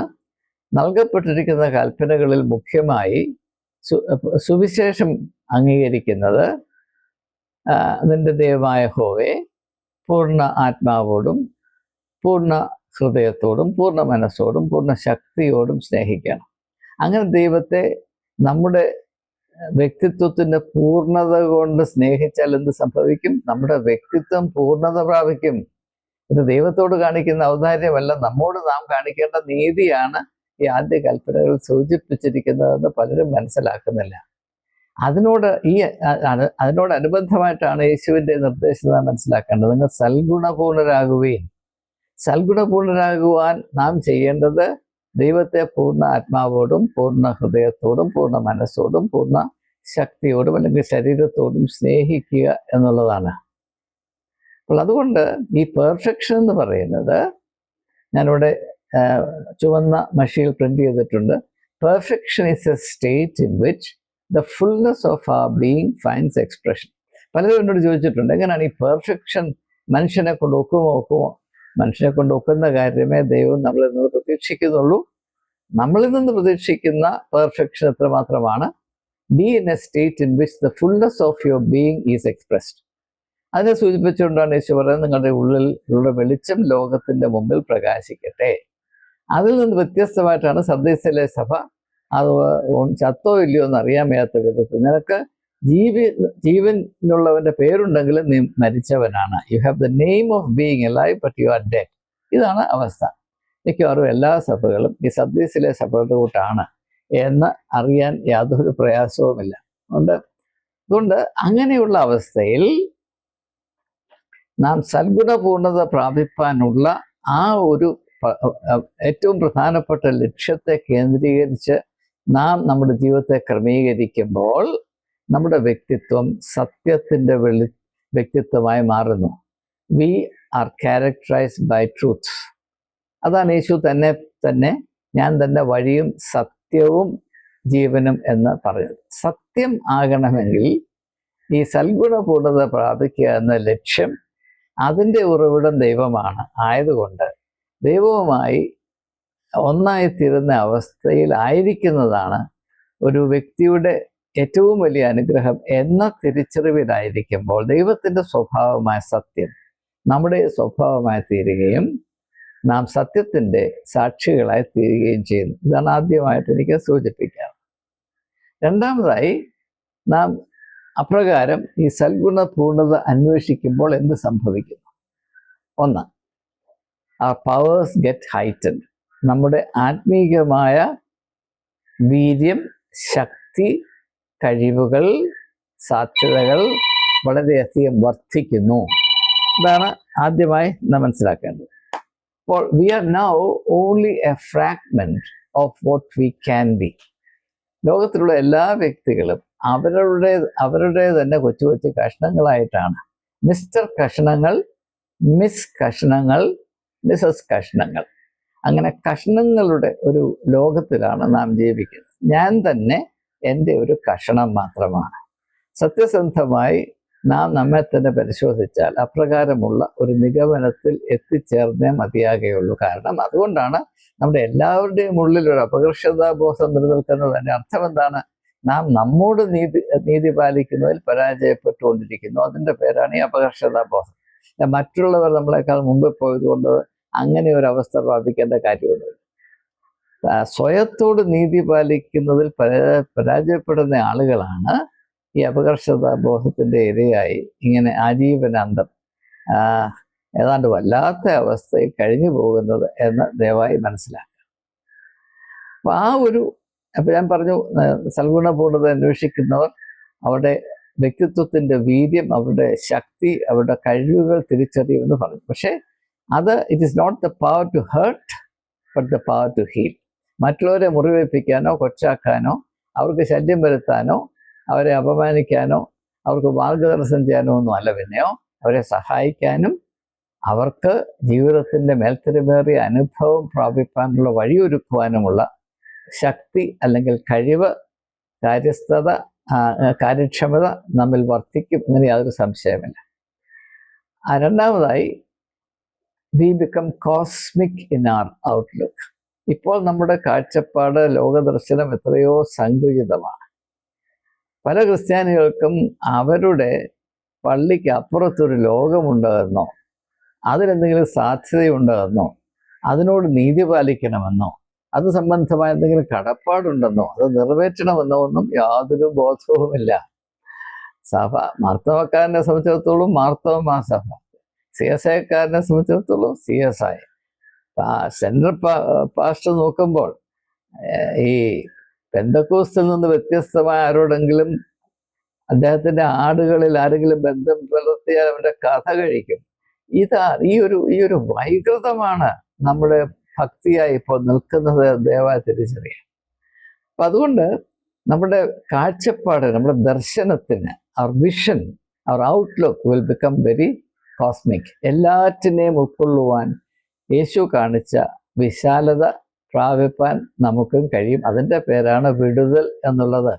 A: നൽകപ്പെട്ടിരിക്കുന്ന കൽപ്പനകളിൽ മുഖ്യമായി സുവിശേഷം അംഗീകരിക്കുന്നത്. നിന്റെ ദൈവമായ യഹോവയെ പൂർണ്ണ ആത്മാവോടും പൂർണ്ണ ഹൃദയത്തോടും പൂർണ്ണ മനസ്സോടും പൂർണ്ണ ശക്തിയോടും സ്നേഹിക്കണം. അങ്ങനെ ദൈവത്തെ നമ്മുടെ വ്യക്തിത്വത്തിൻ്റെ പൂർണ്ണത കൊണ്ട് സ്നേഹിച്ചാൽ എന്ത് സംഭവിക്കും? നമ്മുടെ വ്യക്തിത്വം പൂർണ്ണത പ്രാപിക്കും. ഇത് ദൈവത്തോട് കാണിക്കുന്ന ഔദാര്യമല്ല, നമ്മോട് നാം കാണിക്കേണ്ട നീതിയാണ് ഈ ആദ്യ കൽപ്പനകൾ സൂചിപ്പിച്ചിരിക്കുന്നതെന്ന് പലരും മനസ്സിലാക്കുന്നില്ല. അതിനോടനുബന്ധമായിട്ടാണ് യേശുവിൻ്റെ നിർദ്ദേശം നാം മനസ്സിലാക്കേണ്ടത്. നിങ്ങൾ സൽഗുണപൂർണരാകുകയും, സൽഗുണപൂർണരാകുവാൻ നാം ചെയ്യേണ്ടത് ദൈവത്തെ പൂർണ്ണ ആത്മാവോടും പൂർണ്ണ ഹൃദയത്തോടും പൂർണ്ണ മനസ്സോടും പൂർണ്ണ ശക്തിയോടും അല്ലെങ്കിൽ ശരീരത്തോടും സ്നേഹിക്കുക എന്നുള്ളതാണ്. അപ്പോൾ അതുകൊണ്ട് ഈ പെർഫെക്ഷൻ എന്ന് പറയുന്നത് ഞാനിവിടെ ചുവന്ന മഷിയിൽ പ്രിന്റ് ചെയ്തിട്ടുണ്ട്. Perfection is a state in which the fullness of our being finds expression. പലരും എന്നോട് ചോദിച്ചിട്ടുണ്ട്, എങ്ങനെയാണ് ഈ പെർഫെക്ഷൻ മനുഷ്യനെ കൊണ്ട് ഒക്കുമോ? മനുഷ്യനെ കൊണ്ട് ഒക്കുന്ന കാര്യമേ ദൈവം നമ്മളിൽ നിന്ന് പ്രതീക്ഷിക്കുന്നുള്ളൂ. നമ്മളിൽ നിന്ന് പ്രതീക്ഷിക്കുന്ന പെർഫെക്ഷൻ എത്രമാത്രമാണ്? Be in a state in which the fullness of your being is expressed. അതിനെ സൂചിപ്പിച്ചുകൊണ്ടാണ് യേശു പറയുന്നത്, നിങ്ങളുടെ ഉള്ളിൽ ഉള്ള വെളിച്ചം ലോകത്തിൻ്റെ മുമ്പിൽ പ്രകാശിക്കട്ടെ. അതിൽ നിന്ന് വ്യത്യസ്തമായിട്ടാണ് സന്ദേശത്തിലെ സഭ അത് ചത്തോ ഇല്ലയോ എന്ന് അറിയാൻ വയ്യാത്ത വിധത്തിൽ നിനക്ക് ജീവനുള്ളവൻ്റെ പേരുണ്ടെങ്കിലും നീ മരിച്ചവനാണ്. You have the name of being alive but you are dead. ഇതാണ് അവസ്ഥ. മിക്കവാറും എല്ലാ സഭകളും ഈ സന്ദേശത്തിലെ സഭകളുടെ കൂട്ടാണ് എന്ന് അറിയാൻ യാതൊരു പ്രയാസവുമില്ല. അതുകൊണ്ട് അങ്ങനെയുള്ള അവസ്ഥയിൽ നാം സൽഗുണപൂർണത പ്രാപിപ്പാനുള്ള ആ ഒരു ഏറ്റവും പ്രധാനപ്പെട്ട ലക്ഷ്യത്തെ കേന്ദ്രീകരിച്ച് നാം നമ്മുടെ ജീവിതത്തെ ക്രമീകരിക്കുമ്പോൾ നമ്മുടെ വ്യക്തിത്വം സത്യത്തിൻ്റെ വ്യക്തിത്വമായി മാറുന്നു. We are characterized by truth. അതാണ് യേശു തന്നെ ഞാൻ തന്നെ വഴിയും സത്യവും ജീവനും എന്ന് പറയുന്നത്. സത്യം ആകണമെങ്കിൽ ഈ സൽഗുണപൂർണത പ്രാപിക്കുക എന്ന ലക്ഷ്യം, അതിൻ്റെ ഉറവിടം ദൈവമാണ്. ആയതുകൊണ്ട് ദൈവവുമായി ഒന്നായിത്തീരുന്ന അവസ്ഥയിലായിരിക്കുന്നതാണ് ഒരു വ്യക്തിയുടെ ഏറ്റവും വലിയ അനുഗ്രഹം എന്ന തിരിച്ചറിവിലായിരിക്കുമ്പോൾ ദൈവത്തിൻ്റെ സ്വഭാവമായ സത്യം നമ്മുടെ സ്വഭാവമായി തീരുകയും നാം സത്യത്തിൻ്റെ സാക്ഷികളായി തീരുകയും ചെയ്യുന്നു. ഇതാണ് ആദ്യമായിട്ട് എനിക്ക് സൂചിപ്പിക്കാം. രണ്ടാമതായി, നാം അപ്രകാരം ഈ സൽഗുണപൂർണത അന്വേഷിക്കുമ്പോൾ എന്ത് സംഭവിക്കുന്നു? ഒന്ന്, our powers get heightened. നമ്മുടെ ആത്മീകമായ വീര്യം, ശക്തി, കഴിവുകൾ, സാധ്യതകൾ വളരെയധികം വർദ്ധിക്കുന്നു. ഇതാണ് ആദ്യമായി നാം മനസ്സിലാക്കേണ്ടത്. അപ്പോൾ we are now only a fragment of what we can be. ലോകത്തിലുള്ള എല്ലാ വ്യക്തികളും അവരുടെ തന്നെ കൊച്ചു കൊച്ചു കഷ്ണങ്ങളായിട്ടാണ്. മിസ്റ്റർ കഷ്ണങ്ങൾ, മിസ് കഷ്ണങ്ങൾ, മിസസ് കഷ്ണങ്ങൾ, അങ്ങനെ കഷ്ണങ്ങളുടെ ഒരു ലോകത്തിലാണ് നാം ജീവിക്കുന്നത്. ഞാൻ തന്നെ എൻ്റെ ഒരു കഷണം മാത്രമാണ്. സത്യസന്ധമായി നാം നമ്മെ തന്നെ പരിശോധിച്ചാൽ അപ്രകാരമുള്ള ഒരു നിഗമനത്തിൽ എത്തിച്ചേർന്നേ മതിയാകുകയുള്ളൂ. കാരണം അതുകൊണ്ടാണ് നമ്മുടെ എല്ലാവരുടെയും ഉള്ളിൽ ഒരു അപകർഷതാബോധം നിലനിൽക്കുന്നതിൻ്റെ അർത്ഥം എന്താണ്? നാം നമ്മോട് നീതി പാലിക്കുന്നതിൽ പരാജയപ്പെട്ടുകൊണ്ടിരിക്കുന്നു. അതിൻ്റെ പേരാണ് ഈ അപകർഷതാബോധം. മറ്റുള്ളവർ നമ്മളെക്കാൾ മുമ്പ് പോയതുകൊണ്ട് അങ്ങനെ ഒരു അവസ്ഥ പ്രാപിക്കേണ്ട കാര്യമൊന്നുമില്ല. സ്വയത്തോട് നീതി പാലിക്കുന്നതിൽ പരാജയപ്പെടുന്ന ആളുകളാണ് ഈ അപകർഷതാബോധത്തിൻ്റെ ഇരയായി ഇങ്ങനെ ആജീവനാന്തം ഏതാണ്ട് വല്ലാത്ത അവസ്ഥയിൽ കഴിഞ്ഞു പോകുന്നത് എന്ന് ദയവായി മനസ്സിലാക്കുക. അപ്പോൾ ഞാൻ പറഞ്ഞു, സൽഗുണപൂർണത അന്വേഷിക്കുന്നവർ അവരുടെ വ്യക്തിത്വത്തിൻ്റെ വീര്യം, അവരുടെ ശക്തി, അവരുടെ കഴിവുകൾ തിരിച്ചറിയുമെന്ന് പറഞ്ഞു. പക്ഷേ it is not the power to hurt but the power to heal. മറ്റുള്ളവരെ മുറിവേൽപ്പിക്കാനോ കൊച്ചാക്കാനോ അവർക്ക് ശല്യം വരുത്താനോ അവരെ അപമാനിക്കാനോ അവർക്ക് മാർഗദർശനം ചെയ്യാനോ ഒന്നും അല്ല, പിന്നെയോ അവരെ സഹായിക്കാനും അവർക്ക് ജീവിതത്തിൻ്റെ മേൽത്തരമേറിയ അനുഭവം പ്രാപിക്കാനുള്ള വഴിയൊരുക്കുവാനുമുള്ള ശക്തി അല്ലെങ്കിൽ കഴിവ്, കാര്യസ്ഥത, കാര്യക്ഷമത നമ്മിൽ വർദ്ധിക്കും. ഇങ്ങനെ യാതൊരു സംശയമില്ല. രണ്ടാമതായി, we become cosmic in our outlook. ഇപ്പോൾ നമ്മുടെ കാഴ്ചപ്പാട്, ലോകദർശനം എത്രയോ സങ്കുചിതമാണ്. പല ക്രിസ്ത്യാനികൾക്കും അവരുടെ പള്ളിക്ക് അപ്പുറത്തൊരു ലോകമുണ്ടെന്നോ അതിനെന്തെങ്കിലും സാധ്യതയുണ്ടെന്നോ അതിനോട് നീതി പാലിക്കണമെന്നോ അത് സംബന്ധമായ എന്തെങ്കിലും കടപ്പാടുണ്ടെന്നോ അത് നിറവേറ്റണമെന്നോ ഒന്നും യാതൊരു ബോധവുമില്ല. സഭ മാർത്തവക്കാരനെ സംബന്ധിച്ചിടത്തോളം മാർത്തവമാ സഭ, CSIക്കാരനെ സംബന്ധിച്ചിടത്തോളം CSI. സെൻട്രൽ പാസ്റ്റർ നോക്കുമ്പോൾ ഈ പെന്തക്കോസ്തിൽ നിന്ന് വ്യത്യസ്തമായ ആരോടെങ്കിലും അദ്ദേഹത്തിൻ്റെ ആടുകളിൽ ആരെങ്കിലും ബന്ധം പുലർത്തിയാൽ അവൻ്റെ കഥ കഴിക്കും. ഈ ഒരു വൈകൃതമാണ് നമ്മുടെ ഭക്തിയായി ഇപ്പോൾ നിൽക്കുന്നത് ദയവായി തിരിച്ചറിയാം. അപ്പം അതുകൊണ്ട് നമ്മുടെ കാഴ്ചപ്പാട്, നമ്മുടെ ദർശനത്തിന്, our vision, our outlook will become very cosmic. എല്ലാറ്റിനെയും ഉൾക്കൊള്ളുവാൻ യേശു കാണിച്ച വിശാലത പ്രാപിപ്പാൻ നമുക്കും കഴിയും. അതിൻ്റെ പേരാണ് വിടുതൽ എന്നുള്ളത്.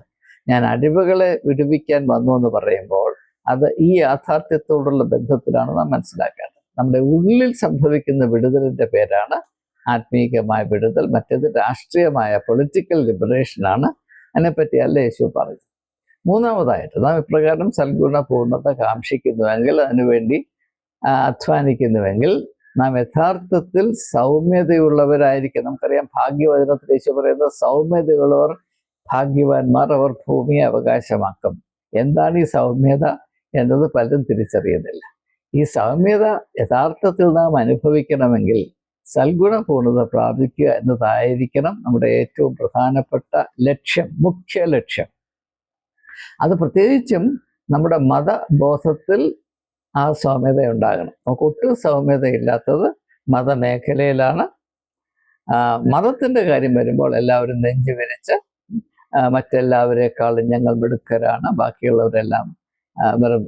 A: ഞാൻ അടിമകളെ വിടുവിക്കാൻ വന്നു എന്ന് പറയുമ്പോൾ അത് ഈ യാഥാർത്ഥ്യത്തോടുള്ള ബന്ധത്തിലാണ് നാം മനസ്സിലാക്കേണ്ടത്. നമ്മുടെ ഉള്ളിൽ സംഭവിക്കുന്ന വിടുതലിൻ്റെ പേരാണ് ആത്മീകമായ വിടുതൽ. മറ്റേത് രാഷ്ട്രീയമായ പൊളിറ്റിക്കൽ ലിബറേഷനാണ്. അതിനെപ്പറ്റിയല്ല യേശു പറഞ്ഞു. മൂന്നാമതായിട്ട്, നാം ഇപ്രകാരം സൽഗുണപൂർണത കാക്ഷിക്കുന്നുവെങ്കിൽ, അതിനുവേണ്ടി അധ്വാനിക്കുന്നുവെങ്കിൽ നാം യഥാർത്ഥത്തിൽ സൗമ്യതയുള്ളവരായിരിക്കും. നമുക്കറിയാം, ഭാഗ്യവചനത്തിൽ യേശു പറയുന്നത് സൗമ്യതയുള്ളവർ ഭാഗ്യവാന്മാർ, അവർ ഭൂമിയെ അവകാശമാക്കും. എന്താണ് ഈ സൗമ്യത എന്നത് പലരും തിരിച്ചറിയുന്നില്ല. ഈ സൗമ്യത യഥാർത്ഥത്തിൽ നാം അനുഭവിക്കണമെങ്കിൽ സൽഗുണപൂർണത പ്രാപിക്കുക എന്നതായിരിക്കണം നമ്മുടെ ഏറ്റവും പ്രധാനപ്പെട്ട ലക്ഷ്യം, മുഖ്യ ലക്ഷ്യം. അത് പ്രത്യേകിച്ചും നമ്മുടെ മതബോധത്തിൽ ആ സൗമ്യത ഉണ്ടാകണം. നമുക്ക് ഒട്ടും സൗമ്യതയില്ലാത്തത് മതമേഖലയിലാണ്. മതത്തിൻ്റെ കാര്യം വരുമ്പോൾ എല്ലാവരും നെഞ്ചു വിരിച്ച് മറ്റെല്ലാവരെക്കാളും ഞങ്ങൾ മിടുക്കരാണ്, ബാക്കിയുള്ളവരെല്ലാം വെറും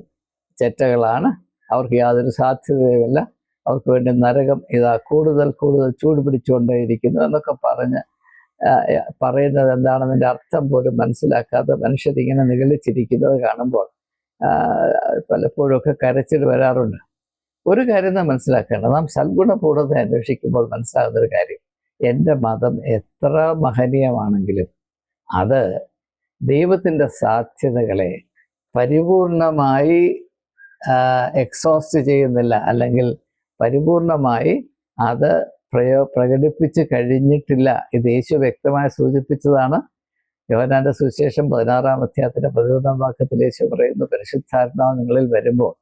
A: ചെറ്റകളാണ്, അവർക്ക് യാതൊരു സാധ്യതയുമില്ല, അവർക്ക് വേണ്ടി നരകം ഇതാ കൂടുതൽ കൂടുതൽ ചൂട് പിടിച്ചുകൊണ്ടേയിരിക്കുന്നു എന്നൊക്കെ പറയുന്നത് എന്താണെന്നതിൻ്റെ അർത്ഥം പോലും മനസ്സിലാക്കാതെ മനുഷ്യരിങ്ങനെ നിഗളിച്ചിരിക്കുന്നത് കാണുമ്പോൾ പലപ്പോഴൊക്കെ കരച്ചിൽ വരാറുണ്ട്. ഒരു കാര്യം നാം മനസ്സിലാക്കേണ്ടത്, നാം സൽഗുണപൂർണ്ണത അന്വേഷിക്കുമ്പോൾ മനസ്സിലാകുന്ന ഒരു കാര്യം, എൻ്റെ മതം എത്ര മഹനീയമാണെങ്കിലും അത് ദൈവത്തിൻ്റെ സാധ്യതകളെ പരിപൂർണമായി എക്സോസ്റ്റ് ചെയ്യുന്നില്ല, അല്ലെങ്കിൽ പരിപൂർണമായി അത് പ്രകടിപ്പിച്ച് കഴിഞ്ഞിട്ടില്ല. ഇത് യേശു വ്യക്തമായി സൂചിപ്പിച്ചതാണ്. യോഹന്നാന്റെ സുവിശേഷം 16-ാം അധ്യായത്തിന്റെ 11-ാം വാക്യത്തിൽ യേശു പറയുന്നു, പരിശുദ്ധാത്മാവ് നിങ്ങളിൽ വരുമ്പോൾ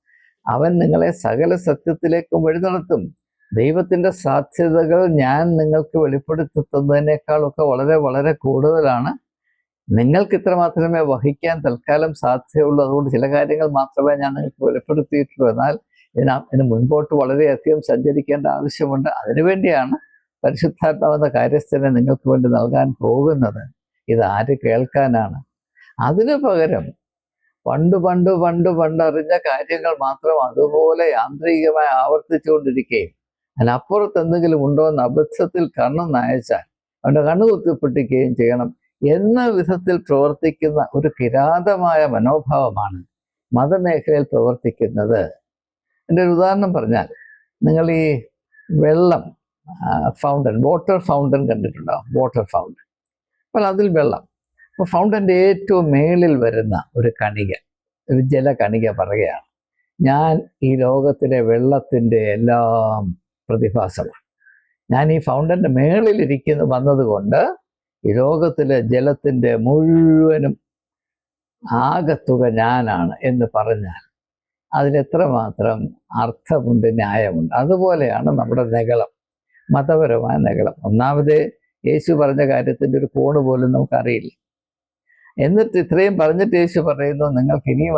A: അവൻ നിങ്ങളെ സകല സത്യത്തിലേക്കും വഴി നടത്തും. ദൈവത്തിൻ്റെ സാധ്യതകൾ ഞാൻ നിങ്ങൾക്ക് വെളിപ്പെടുത്തി തന്നതിനേക്കാളൊക്കെ വളരെ വളരെ കൂടുതലാണ്. നിങ്ങൾക്ക് ഇത്ര മാത്രമേ വഹിക്കാൻ തൽക്കാലം സാധ്യതയുള്ളൂ. അതുകൊണ്ട് ചില കാര്യങ്ങൾ മാത്രമേ ഞാൻ നിങ്ങൾക്ക് വെളിപ്പെടുത്തിയിട്ടുള്ളൂ. എന്നാൽ ഇതിന് മുൻപോട്ട് വളരെയധികം സഞ്ചരിക്കേണ്ട ആവശ്യമുണ്ട്. അതിനുവേണ്ടിയാണ് പരിശുദ്ധാത്മാവെന്ന കാര്യസ്ഥനെ നിങ്ങൾക്ക് വേണ്ടി നൽകാൻ പോകുന്നത്. ഇത് ആര് കേൾക്കാനാണ്? അതിനു പകരം പണ്ട് അറിഞ്ഞ കാര്യങ്ങൾ മാത്രം അതുപോലെ യാന്ത്രികമായി ആവർത്തിച്ചുകൊണ്ടിരിക്കുകയും അതിനപ്പുറത്ത് എന്തെങ്കിലും ഉണ്ടോ എന്ന് അബദ്ധത്തിൽ കണ്ണ് നയച്ചാൽ അവൻ്റെ കണ്ണു കുത്തിപ്പൊട്ടിക്കുകയും ചെയ്യണം എന്ന വിധത്തിൽ പ്രവർത്തിക്കുന്ന ഒരു കിരാതമായ മനോഭാവമാണ് മതമേഖലയിൽ പ്രവർത്തിക്കുന്നത്. എൻ്റെ ഒരു ഉദാഹരണം പറഞ്ഞാൽ, നിങ്ങൾ ഈ വെള്ളം ഫൗണ്ടൻ, വാട്ടർ ഫൗണ്ടൻ കണ്ടിട്ടുണ്ടാവും. വാട്ടർ ഫൗണ്ടൻ, അപ്പോൾ അതിൽ വെള്ളം, അപ്പോൾ ഫൗണ്ടൻ്റെ ഏറ്റവും മേളിൽ വരുന്ന ഒരു കണിക, ഒരു ജലകണിക പറയുകയാണ്, ഞാൻ ഈ ലോകത്തിലെ വെള്ളത്തിൻ്റെ എല്ലാം പ്രതിഭാസമാണ്. ഞാൻ ഈ ഫൗണ്ടൻ്റെ മേളിലിരിക്കുന്ന വന്നതുകൊണ്ട് ഈ ലോകത്തിലെ ജലത്തിൻ്റെ മുഴുവനും ആകത്തുക ഞാനാണ് എന്ന് പറഞ്ഞാൽ അതിലെത്രമാത്രം അർത്ഥമുണ്ട്, ന്യായമുണ്ട്. അതുപോലെയാണ് നമ്മുടെ നിഗളം, മതപരമായ നിഗളം. ഒന്നാമത് യേശു പറഞ്ഞ കാര്യത്തിൻ്റെ ഒരു കോണ് പോലും നമുക്കറിയില്ല. എന്നിട്ട് ഇത്രയും പറഞ്ഞിട്ട് യേശു പറയുന്നു, നിങ്ങൾക്ക് ഇനിയും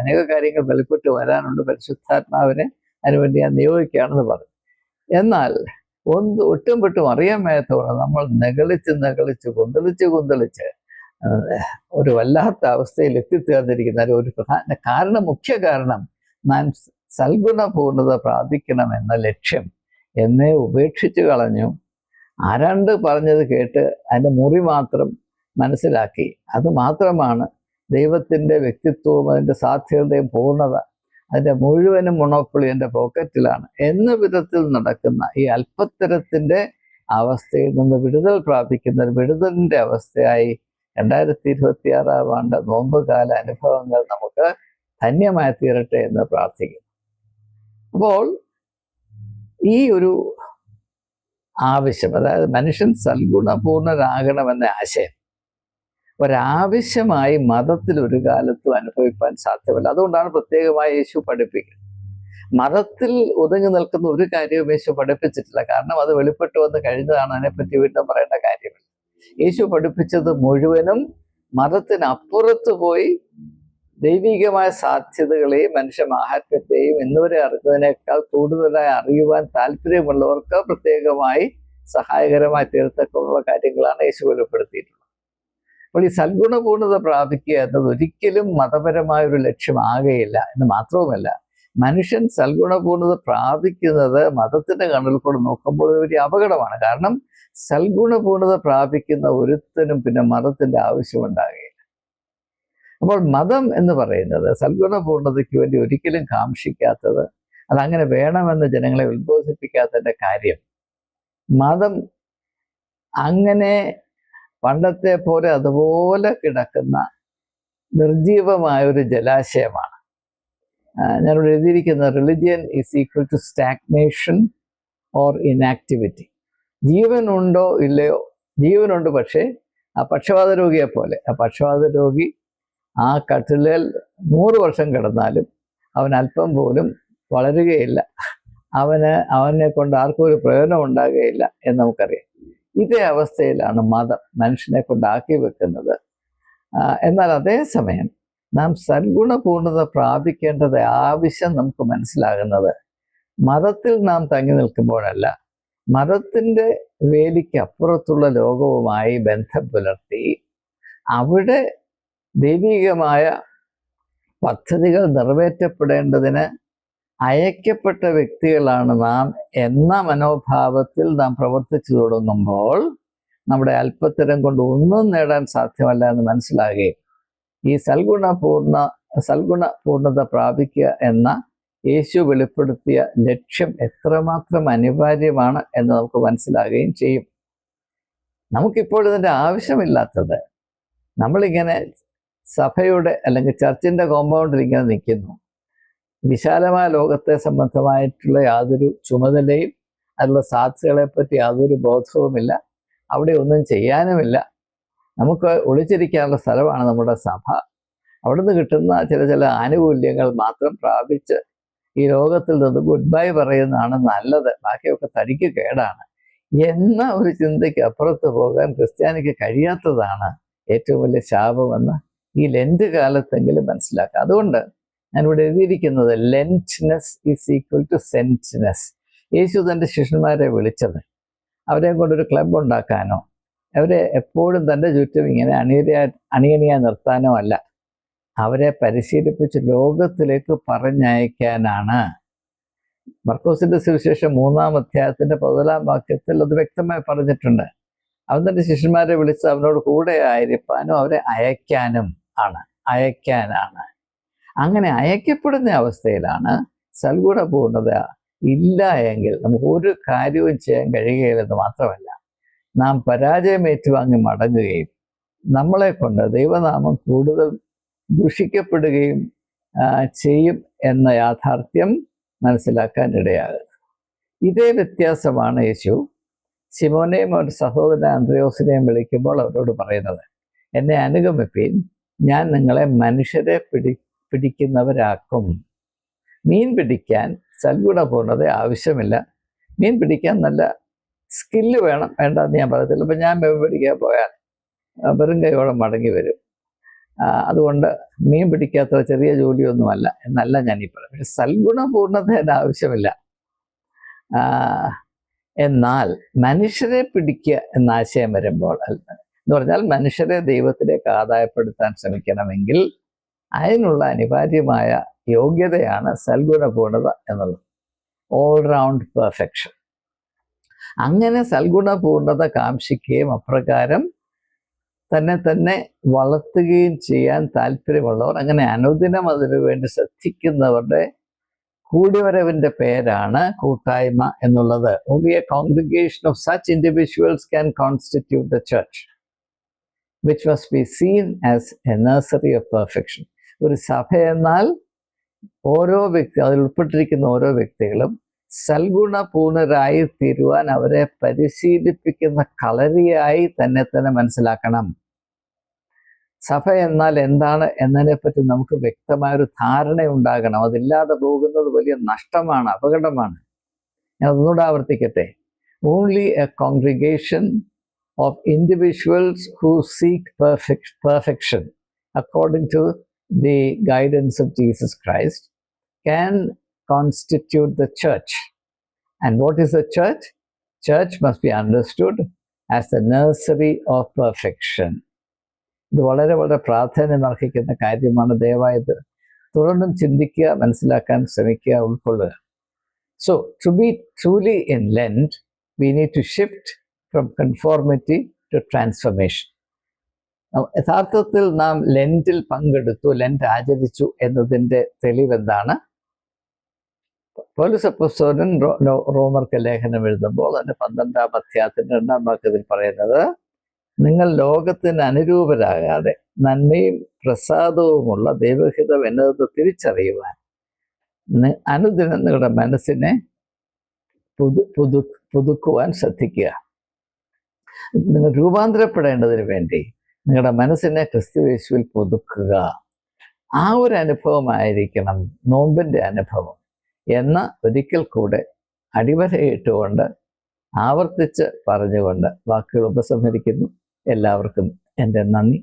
A: അനേക കാര്യങ്ങൾ വെളിപ്പെട്ട് വരാനുണ്ട്, പരിശുദ്ധാത്മാവിനെ അതിനുവേണ്ടി ഞാൻ നിയോഗിക്കുകയാണെന്ന് പറഞ്ഞു. എന്നാൽ ഒട്ടും പെട്ടും അറിയാൻ മേലത്തോളം നമ്മൾ നെകളിച്ച് കൊന്തളിച്ച് ഒരു വല്ലാത്ത അവസ്ഥയിൽ എത്തിത്തീർന്നിരിക്കുന്ന ഒരു പ്രധാന മുഖ്യ കാരണം ഞാൻ സൽഗുണപൂർണ്ണത പ്രാപിക്കണമെന്ന ലക്ഷ്യം എന്നെ ഉപേക്ഷിച്ച് കളഞ്ഞു. ആരാണ്ട് പറഞ്ഞത് കേട്ട് അതിൻ്റെ മുറി മാത്രം മനസ്സിലാക്കി, അത് മാത്രമാണ് ദൈവത്തിൻ്റെ വ്യക്തിത്വവും അതിൻ്റെ സാധ്യതയുടെയും പൂർണ്ണത, അതിൻ്റെ മുഴുവനും മൊണോപ്പൊളി എൻ്റെ പോക്കറ്റിലാണ് എന്ന വിധത്തിൽ നടക്കുന്ന ഈ അല്പത്തരത്തിൻ്റെ അവസ്ഥയിൽ നിന്ന് വിടുതൽ പ്രാപിക്കുന്ന ഒരു വിടുതലിൻ്റെ അവസ്ഥയായി 2026 ആണ്ട് നോമ്പ് കാല അനുഭവങ്ങൾ നമുക്ക് ധന്യമായി തീരട്ടെ എന്ന് പ്രാർത്ഥിക്കുന്നു. അപ്പോൾ ഈ ഒരു ആവശ്യം, അതായത് മനുഷ്യൻ സൽഗുണപൂർണ്ണരാകണമെന്ന ആശയം ഒരാവശ്യമായി മതത്തിൽ ഒരു കാലത്തും അനുഭവിക്കാൻ സാധ്യമല്ല. അതുകൊണ്ടാണ് പ്രത്യേകമായി യേശു പഠിപ്പിക്കുന്നത്. മതത്തിൽ ഒതുങ്ങി നിൽക്കുന്ന ഒരു കാര്യവും യേശു പഠിപ്പിച്ചിട്ടില്ല. കാരണം അത് വെളിപ്പെട്ട് വന്ന് കഴിഞ്ഞതാണ്, അതിനെപ്പറ്റി വീണ്ടും പറയേണ്ട കാര്യമില്ല. യേശു പഠിപ്പിച്ചത് മുഴുവനും മതത്തിനപ്പുറത്ത് പോയി ദൈവികമായ സാധ്യതകളെയും മനുഷ്യ മാഹാത്മ്യത്തെയും എന്നിവരെ അറിഞ്ഞതിനേക്കാൾ കൂടുതലായി അറിയുവാൻ താല്പര്യമുള്ളവർക്ക് പ്രത്യേകമായി സഹായകരമായി തീർത്തക്കുള്ള കാര്യങ്ങളാണ് യേശു വെളിപ്പെടുത്തിയിട്ടുള്ളത്. അപ്പോൾ ഈ സൽഗുണപൂർണ്ണത പ്രാപിക്കുക എന്നത് ഒരിക്കലും മതപരമായൊരു ലക്ഷ്യമാകുകയില്ല എന്ന് മാത്രവുമല്ല, മനുഷ്യൻ സൽഗുണപൂർണ്ണത പ്രാപിക്കുന്നത് മതത്തിൻ്റെ കണ്ണിൽ കൂടെ നോക്കുമ്പോൾ ഒരു അപകടമാണ്. കാരണം സൽഗുണപൂർണ്ണത പ്രാപിക്കുന്ന ഒരുത്തനും പിന്നെ മതത്തിൻ്റെ ആവശ്യമുണ്ടാകുകയില്ല. അപ്പോൾ മതം എന്ന് പറയുന്നത് സൽഗുണപൂർണ്ണതയ്ക്ക് വേണ്ടി ഒരിക്കലും കാംക്ഷിക്കാത്തത്, അതങ്ങനെ വേണമെന്ന് ജനങ്ങളെ ഉത്ബോധിപ്പിക്കാത്തതിൻ്റെ കാര്യം, മതം അങ്ങനെ പണ്ടത്തെ പോലെ അതുപോലെ കിടക്കുന്ന നിർജീവമായൊരു ജലാശയമാണ്. ഞാനിവിടെ എഴുതിയിരിക്കുന്ന religion is equal to stagnation or inactivity. ജീവനുണ്ടോ ഇല്ലയോ? ജീവനുണ്ട്, പക്ഷേ ആ പക്ഷവാത രോഗിയെ പോലെ ആ പക്ഷവാത രോഗി ആ കട്ടിലിൽ 100 വർഷം കിടന്നാലും അവൻ അല്പം പോലും വളരുകയില്ല, അവനെ കൊണ്ട് ആർക്കും ഒരു പ്രയോജനം ഉണ്ടാകുകയില്ല എന്ന് നമുക്കറിയാം. ഇതേ അവസ്ഥയിലാണ് മതം മനുഷ്യനെ കൊണ്ടാക്കി വെക്കുന്നത്. എന്നാൽ അതേസമയം നാം സൽഗുണപൂർണ്ണത പ്രാപിക്കേണ്ടത് ആവശ്യം നമുക്ക് മനസ്സിലാകുന്നത് മതത്തിൽ നാം തങ്ങി നിൽക്കുമ്പോഴല്ല, മതത്തിൻ്റെ വേലിക്ക് അപ്പുറത്തുള്ള ലോകവുമായി ബന്ധം പുലർത്തി അവിടെ ദൈവികമായ പദ്ധതികൾ നിറവേറ്റപ്പെടേണ്ടതിന് അയക്കപ്പെട്ട വ്യക്തികളാണ് നാം എന്ന മനോഭാവത്തിൽ നാം പ്രവർത്തിച്ചു തുടങ്ങുമ്പോൾ നമ്മുടെ അല്പത്തരം കൊണ്ട് ഒന്നും നേടാൻ സാധ്യമല്ല എന്ന് മനസ്സിലാകുകയും ഈ സൽഗുണപൂർണത പ്രാപിക്കുക എന്ന യേശു വെളിപ്പെടുത്തിയ ലക്ഷ്യം എത്രമാത്രം അനിവാര്യമാണ് എന്ന് നമുക്ക് മനസ്സിലാകുകയും ചെയ്യും. നമുക്കിപ്പോൾ ഇതിൻ്റെ ആവശ്യമില്ലാത്തത്, നമ്മളിങ്ങനെ സഭയുടെ അല്ലെങ്കിൽ ചർച്ചിൻ്റെ കോമ്പൗണ്ടിൽ ഇങ്ങനെ നിൽക്കുന്നു. വിശാലമായ ലോകത്തെ സംബന്ധമായിട്ടുള്ള യാതൊരു ചുമതലയും അതിലുള്ള സാധ്യതകളെപ്പറ്റി യാതൊരു ബോധവുമില്ല. അവിടെ ഒന്നും ചെയ്യാനുമില്ല. നമുക്ക് ഒളിച്ചിരിക്കാനുള്ള സ്ഥലമാണ് നമ്മുടെ സഭ. അവിടുന്ന് കിട്ടുന്ന ചില ആനുകൂല്യങ്ങൾ മാത്രം പ്രാപിച്ച് ഈ ലോകത്തിൽ നിന്ന് ഗുഡ് ബൈ പറയുന്നതാണ് നല്ലത്, ബാക്കിയൊക്കെ തനിക്ക് കേടാണ് എന്ന ഒരു ചിന്തയ്ക്ക് അപ്പുറത്ത് പോകാൻ ക്രിസ്ത്യാനിക്ക് കഴിയാത്തതാണ് ഏറ്റവും വലിയ ശാപമെന്ന് ഈ ലെൻറ്റ് കാലത്തെങ്കിലും മനസ്സിലാക്കുക. അതുകൊണ്ട് ഞാനിവിടെ എഴുതിയിരിക്കുന്നത് ലെൻറ്റ്നെസ് ഈസ് ഈക്വൽ ടു സെൻറ്റ്നെസ്. യേശു തൻ്റെ ശിഷ്യന്മാരെ വിളിച്ചത് അവരെ കൊണ്ടൊരു ക്ലബ് ഉണ്ടാക്കാനോ അവരെ എപ്പോഴും തൻ്റെ ചുറ്റും ഇങ്ങനെ അണിയണിയായി നിർത്താനോ അല്ല, അവരെ പരിശീലിപ്പിച്ച് ലോകത്തിലേക്ക് പറഞ്ഞയക്കാനാണ്. മർക്കോസിന്റെ സുവിശേഷം 3-ാം അധ്യായത്തിന്റെ 11-ാം വാക്യത്തിൽ അത് വ്യക്തമായി പറഞ്ഞിട്ടുണ്ട്. അവൻ തൻ്റെ ശിഷ്യന്മാരെ വിളിച്ച് അവനോട് കൂടെ ആയിരിക്കാനും അവരെ അയക്കാനാണ്. അങ്ങനെ അയക്കപ്പെടുന്ന അവസ്ഥയിലാണ് സൽഗുണപൂർണത ഇല്ല എങ്കിൽ നമുക്ക് ഒരു കാര്യവും ചെയ്യാൻ കഴിയുകയില്ലെന്ന് മാത്രമല്ല, നാം പരാജയം ഏറ്റുവാങ്ങി മടങ്ങുകയും നമ്മളെ കൊണ്ട് ദൈവനാമം കൂടുതൽ ദുഷിക്കപ്പെടുകയും ചെയ്യും എന്ന യാഥാർത്ഥ്യം മനസ്സിലാക്കാൻ ഇടയാകും. ഇതേ വ്യത്യാസമാണ് യേശു ശിമോനെയും അവരുടെ സഹോദരൻ അന്ത്രയോസിനെയും വിളിക്കുമ്പോൾ അവരോട് പറയുന്നത്, എന്നെ അനുഗമിപ്പീൻ, ഞാൻ നിങ്ങളെ മനുഷ്യരെ പിടിക്കുന്നവരാക്കും. മീൻ പിടിക്കാൻ സൽഗുണപൂർണത ആവശ്യമില്ല. മീൻ പിടിക്കാൻ നല്ല സ്കില്ല് വേണ്ടെന്ന് ഞാൻ പറയത്തില്ല. ഇപ്പം ഞാൻ മീൻ പിടിക്കാൻ പോയാൽ വെറും കൈയോടെ മടങ്ങി വരും. അതുകൊണ്ട് മീൻ പിടിക്കാത്ത ചെറിയ ജോലിയൊന്നുമല്ല എന്നല്ല ഞാനീ പറയും. പക്ഷെ സൽഗുണപൂർണത ആവശ്യമില്ല. എന്നാൽ മനുഷ്യരെ പിടിക്കുക എന്ന ആശയം വരുമ്പോൾ എന്ന് പറഞ്ഞാൽ മനുഷ്യരെ ദൈവത്തിലേക്ക് ആദായപ്പെടുത്താൻ ശ്രമിക്കണമെങ്കിൽ അതിനുള്ള അനിവാര്യമായ യോഗ്യതയാണ് സൽഗുണപൂർണത എന്നുള്ളത്, ഓൾ റൗണ്ട് പെർഫെക്ഷൻ. അങ്ങനെ സൽഗുണപൂർണത കാംക്ഷിക്കുകയും അപ്രകാരം തന്നെ വളർത്തുകയും ചെയ്യാൻ താല്പര്യമുള്ളവർ, അങ്ങനെ അനുദിനം അതിനു വേണ്ടി ശ്രദ്ധിക്കുന്നവരുടെ കൂടിവരവിൻ്റെ പേരാണ് കൂട്ടായ്മ എന്നുള്ളത്. Only a congregation of such individuals can constitute the church, which must be seen as a nursery of perfection. ഒരു സഭ എന്നാൽ ഓരോ വ്യക്തി, അതിൽ ഉൾപ്പെട്ടിരിക്കുന്ന ഓരോ വ്യക്തികളും സൽഗുണപൂർണരായി തീരുവാൻ അവരെ പരിശീലിപ്പിക്കുന്ന കളരിയായി തന്നെ മനസ്സിലാക്കണം. സഭ എന്നാൽ എന്താണ് എന്നതിനെപ്പറ്റി നമുക്ക് വ്യക്തമായൊരു ധാരണയുണ്ടാകണം. അതില്ലാതെ പോകുന്നത് വലിയ നഷ്ടമാണ്, അപകടമാണ്. ഞാൻ ഒന്നുകൂടെ ആവർത്തിക്കട്ടെ. Only a congregation of individuals who seek perfection according to the guidance of Jesus Christ can constitute the church. And what is the church? Church must be understood as the nursery of perfection. ഇത് വളരെ വളരെ പ്രാധാന്യം അർഹിക്കുന്ന കാര്യമാണ്. ദയവായത് തുടർന്നും ചിന്തിക്കുക, മനസ്സിലാക്കാൻ ശ്രമിക്കുക, ഉൾക്കൊള്ളുക. So to be truly in Lent, we need to shift from conformity to transformation. യഥാർത്ഥത്തിൽ നാം ലെൻറ്റിൽ പങ്കെടുത്തു, ലെൻറ്റ് ആചരിച്ചു എന്നതിൻ്റെ തെളിവെന്താണ്? പൗലോസ് അപ്പോസ്തലൻ റോമർക്ക് ലേഖനം എഴുതുമ്പോൾ അതിൻ്റെ 12-ാം അധ്യായത്തിൻ്റെ 2-ാം വാക്യത്തിൽ പറയുന്നത്, നിങ്ങൾ ലോകത്തിന് അനുരൂപരാകാതെ നന്മയും പ്രസാദവുമുള്ള ദൈവഹിതം എന്നതെന്ന് തിരിച്ചറിയുവാൻ അനുദിനം നിങ്ങളുടെ മനസ്സിനെ പുതുക്കുവാൻ ശ്രദ്ധിക്കുക. നിങ്ങൾ രൂപാന്തരപ്പെടേണ്ടതിന് വേണ്ടി നിങ്ങളുടെ മനസ്സിനെ ക്രിസ്തുയേശുവിൽ പുതുക്കുക. ആ ഒരു അനുഭവമായിരിക്കണം നോമ്പിൻ്റെ അനുഭവം എന്ന ഒരിക്കൽ കൂടെ അടിവരയിട്ടുകൊണ്ട് ആവർത്തിച്ച് പറഞ്ഞുകൊണ്ട് വാക്കുകൾ ഉപസംഹരിക്കുന്നു. എല്ലാവർക്കും എൻ്റെ നന്ദി.